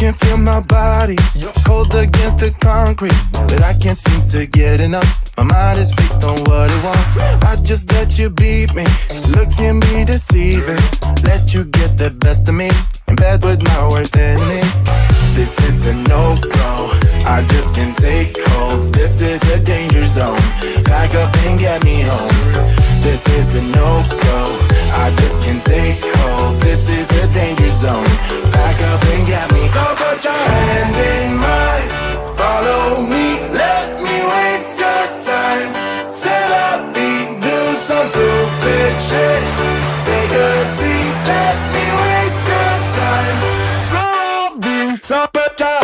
can feel my body cold against the concrete, but I can't seem to get enough. My mind is fixed on what it wants. I just let you beat me, looks can be deceiving. Let you get the best of me, in bed with my worst enemy. This is a no-go, I just can't take hold. This is a danger zone, pack up and get me home. This is a no-go, I just can't take hold. This is a danger zone, pack up and get me. So put your hand in mine, follow me, let me waste your time. Set up feet, do some stupid shit. Take a seat, let me waste your time. So put your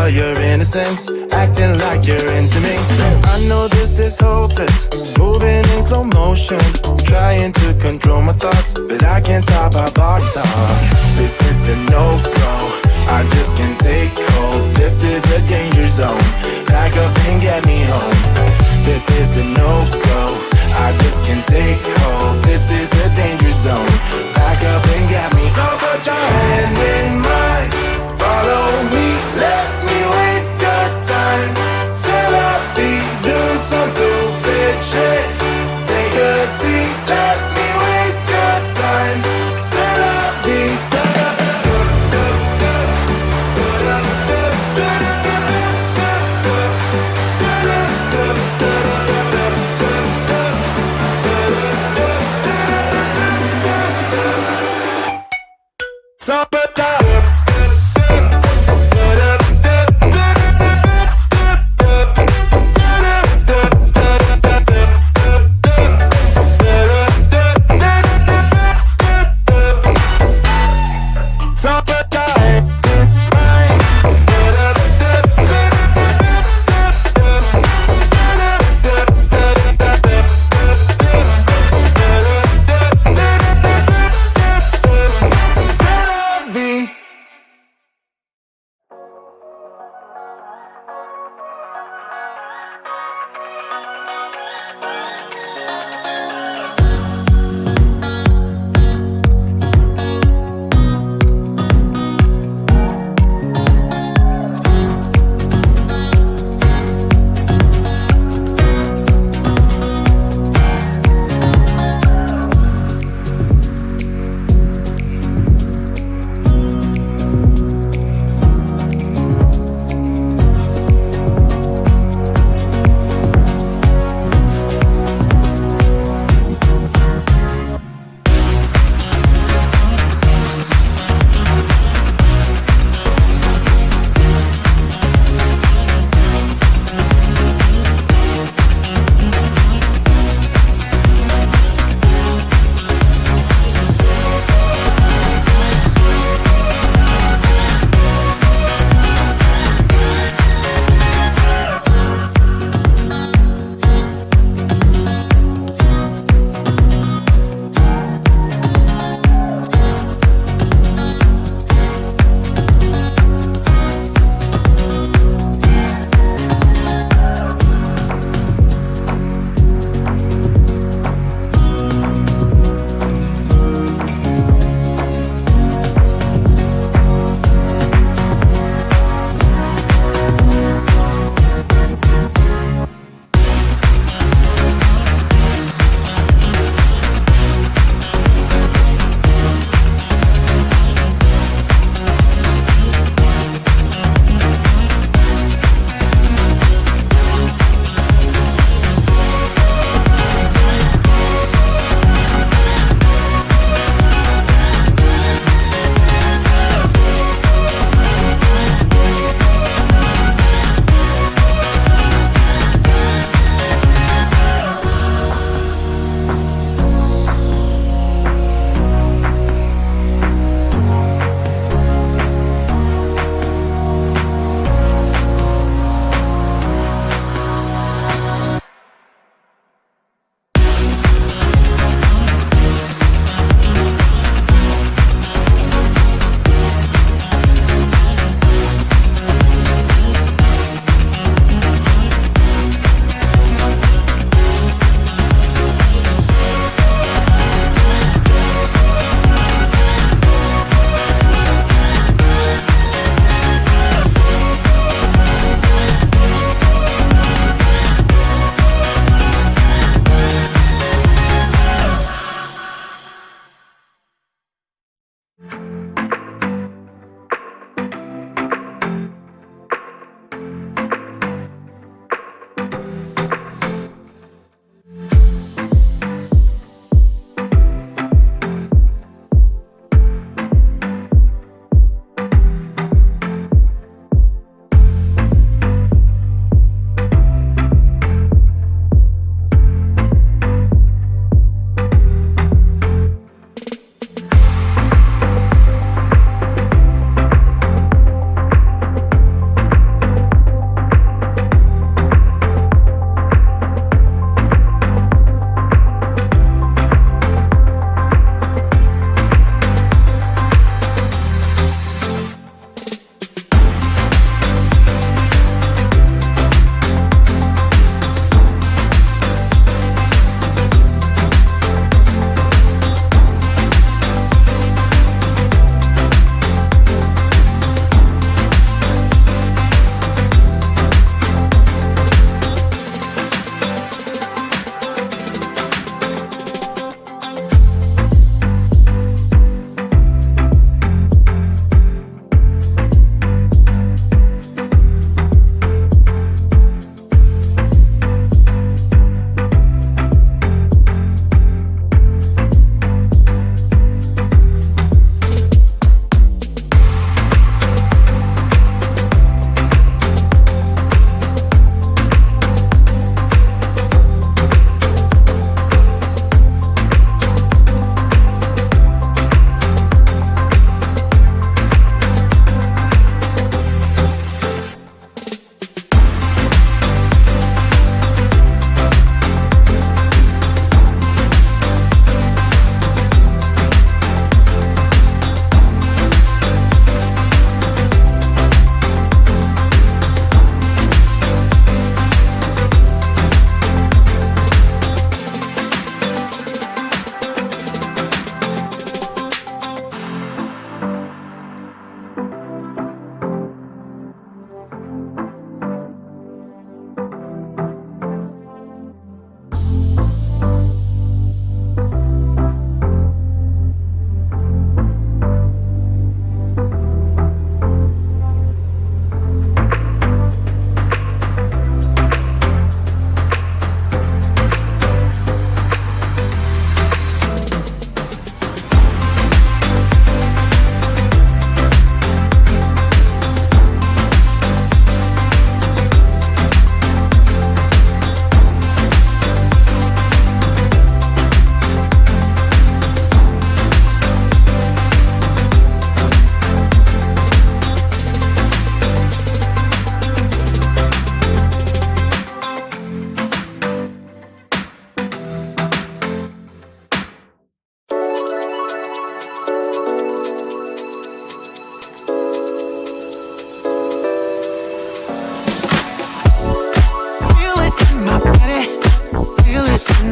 for your innocence, acting like you're into me. I know this is hopeless, moving in slow motion, trying to control my thoughts, but I can't stop our body talk. This is a no-go, I just can't take hold. This is a danger zone, pack up and get me home. This is a no-go, I just can't take hold. This is a danger zone, pack up and get me. So put your hand in mine, follow me, let me waste your time. Set up beat, do some stupid shit. Take a seat, let me waste your time. Set up beat.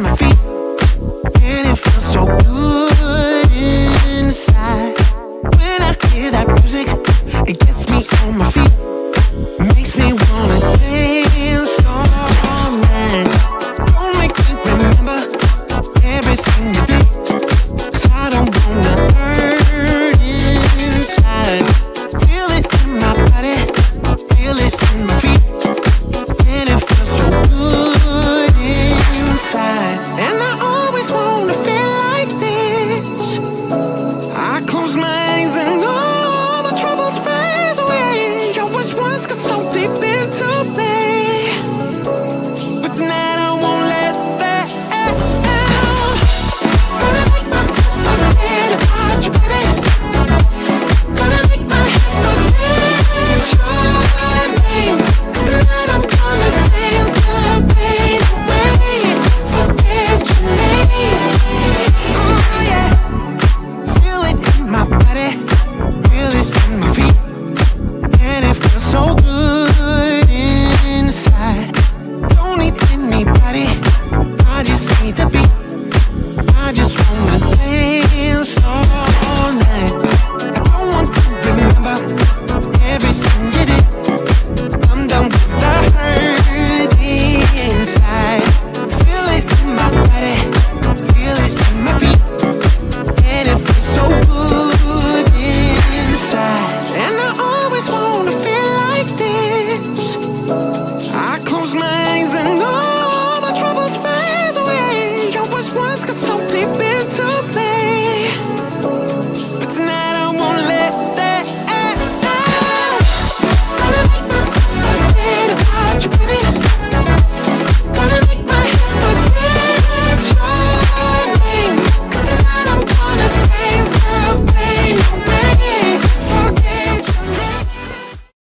my